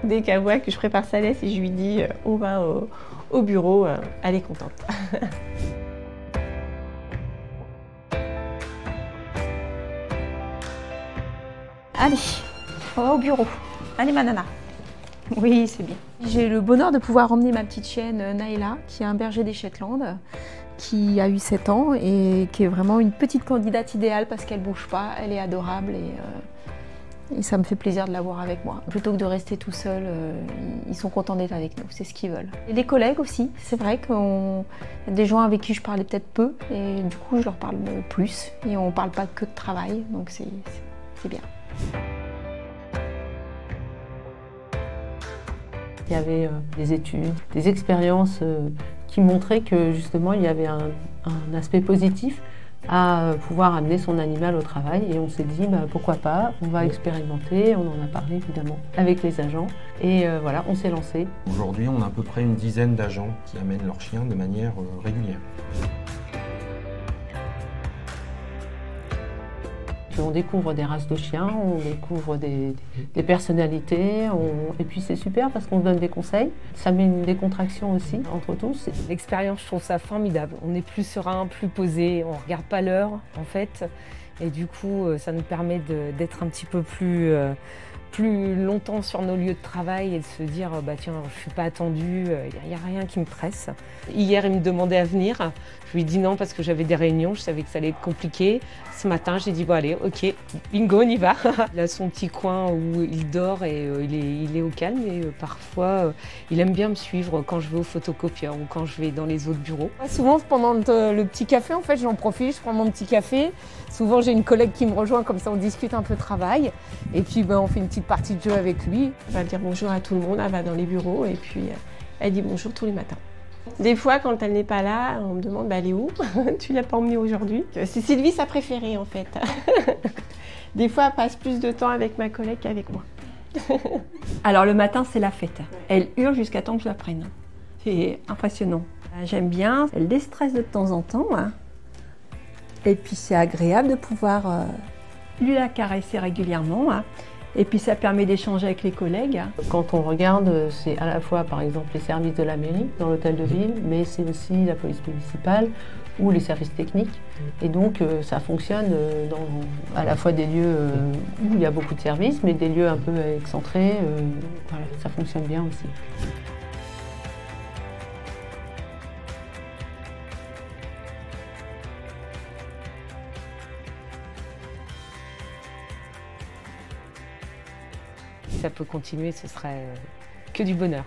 Dès qu'elle voit que je prépare sa laisse et je lui dis on va au bureau, elle est contente. Allez, on va au bureau. Allez ma nana. Oui, c'est bien. J'ai le bonheur de pouvoir emmener ma petite chienne Naïla, qui est un berger des Shetland, qui a eu 7 ans et qui est vraiment une petite candidate idéale parce qu'elle ne bouge pas, elle est adorable et ça me fait plaisir de l'avoir avec moi. Plutôt que de rester tout seul, ils sont contents d'être avec nous, c'est ce qu'ils veulent. Et les collègues aussi, c'est vrai qu'il y a des gens avec qui je parlais peut-être peu et du coup je leur parle plus et on ne parle pas que de travail, donc c'est bien. Il y avait des études, des expériences qui montraient que justement il y avait un aspect positif à pouvoir amener son animal au travail et on s'est dit pourquoi pas, on va expérimenter, on en a parlé évidemment avec les agents et voilà, on s'est lancé. Aujourd'hui on a à peu près une dizaine d'agents qui amènent leurs chiens de manière régulière. On découvre des races de chiens, on découvre des personnalités, et puis c'est super parce qu'on se donne des conseils. Ça met une décontraction aussi entre tous. L'expérience, je trouve ça formidable. On est plus serein, plus posé, on ne regarde pas l'heure en fait. Et du coup, ça nous permet d'être un petit peu plus longtemps sur nos lieux de travail et de se dire tiens, je ne suis pas attendue, il n'y a rien qui me presse. Hier, il me demandait à venir. Je lui ai dit non parce que j'avais des réunions, je savais que ça allait être compliqué. Ce matin, j'ai dit bon allez, ok, bingo, on y va. Il a son petit coin où il dort et il est au calme et parfois il aime bien me suivre quand je vais au photocopieur ou quand je vais dans les autres bureaux. Souvent pendant le petit café, en fait, j'en profite, je prends mon petit café. Souvent j'ai une collègue qui me rejoint, comme ça on discute un peu travail et puis on fait une petite partie de jeu avec lui. Elle va dire bonjour à tout le monde, elle va dans les bureaux et puis elle dit bonjour tous les matins. Des fois, quand elle n'est pas là, on me demande elle est où? Tu l'as pas emmenée aujourd'hui? C'est Sylvie sa préférée en fait. Des fois, elle passe plus de temps avec ma collègue qu'avec moi. Alors le matin, c'est la fête. Elle hurle jusqu'à temps que je la prenne. C'est impressionnant. J'aime bien, elle déstresse de temps en temps. Et puis c'est agréable de pouvoir lui la caresser régulièrement. Et puis ça permet d'échanger avec les collègues. Quand on regarde, c'est à la fois par exemple les services de la mairie dans l'hôtel de ville, mais c'est aussi la police municipale ou les services techniques. Et donc ça fonctionne dans à la fois des lieux où il y a beaucoup de services, mais des lieux un peu excentrés. Voilà, ça fonctionne bien aussi. Si ça peut continuer, ce serait que du bonheur.